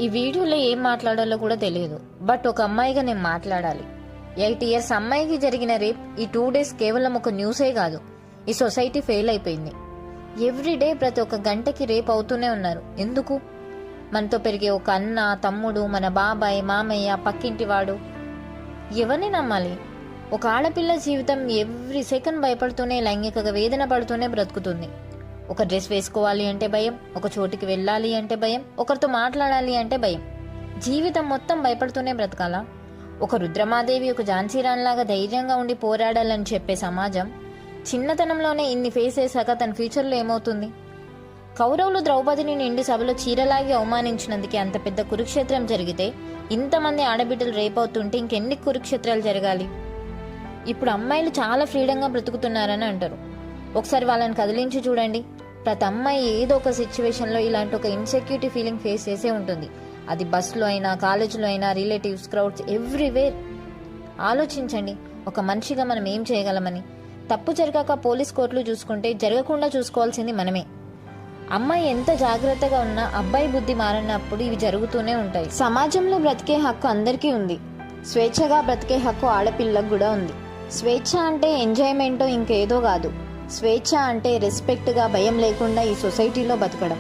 ఈ వీడియోలో ఏం మాట్లాడాలో కూడా తెలియదు. బట్ ఒక అమ్మాయిగా నేను మాట్లాడాలి. 8 years అమ్మాయికి జరిగిన రేప్ ఈ 2 days కేవలం ఒక న్యూసే కాదు, ఈ సొసైటీ ఫెయిల్ అయిపోయింది. ఎవ్రీడే ప్రతి ఒక్క గంటకి రేప్ అవుతూనే ఉన్నారు. ఎందుకు? మనతో పెరిగే ఒక అన్న, తమ్ముడు, మన బాబాయ్, మామయ్య, పక్కింటి వాడు. ఎవరిని నమ్మాలి? ఒక ఆడపిల్ల జీవితం ఎవ్రీ సెకండ్ భయపడుతూనే, లైంగిక వేదన పడుతూనే బ్రతుకుతుంది. ఒక డ్రెస్ వేసుకోవాలి అంటే భయం, ఒక చోటికి వెళ్ళాలి అంటే భయం, ఒకరితో మాట్లాడాలి అంటే భయం. జీవితం మొత్తం భయపడుతూనే బ్రతకాలా? ఒక రుద్రమాదేవి, ఒక ఝాన్సీరాణిలాగా ధైర్యంగా ఉండి పోరాడాలని చెప్పే సమాజం చిన్నతనంలోనే ఇన్ని ఫేస్ చేశాక తన ఫ్యూచర్లో ఏమవుతుంది? కౌరవులు ద్రౌపదిని నిండు సభలో చీరలాగి అవమానించినందుకే అంత పెద్ద కురుక్షేత్రం జరిగితే, ఇంతమంది ఆడబిడ్డలు రేప్ అవుతుంటే ఇంకెన్ని కురుక్షేత్రాలు జరగాలి? ఇప్పుడు అమ్మాయిలు చాలా ఫ్రీడంగా బ్రతుకుతున్నారని అంటారు. ఒకసారి వాళ్ళని కదిలించి చూడండి. ప్రతి అమ్మాయి ఏదో ఒక సిచ్యువేషన్లో ఇలాంటి ఒక ఇన్సెక్యూరిటీ ఫీలింగ్ ఫేస్ చేసే ఉంటుంది. అది బస్సులో అయినా, కాలేజీలో అయినా, రిలేటివ్స్, క్రౌడ్స్, ఎవ్రీవేర్. ఆలోచించండి, ఒక మనిషిగా మనం ఏం చేయగలమని. తప్పు జరగాక పోలీస్ కోర్టులు చూసుకుంటే జరగకుండా చూసుకోవాల్సింది మనమే. అమ్మాయి ఎంత జాగ్రత్తగా ఉన్నా అబ్బాయి బుద్ధి మారినప్పుడు ఇవి జరుగుతూనే ఉంటాయి. సమాజంలో బ్రతికే హక్కు అందరికీ ఉంది. స్వేచ్ఛగా బ్రతికే హక్కు ఆడపిల్లకు కూడా ఉంది. స్వేచ్ఛ అంటే ఎంజాయ్మెంటో ఇంకేదో కాదు. స్వేచ్ఛ అంటే రెస్పెక్ట్గా, భయం లేకుండా ఈ సొసైటీలో బతకడం.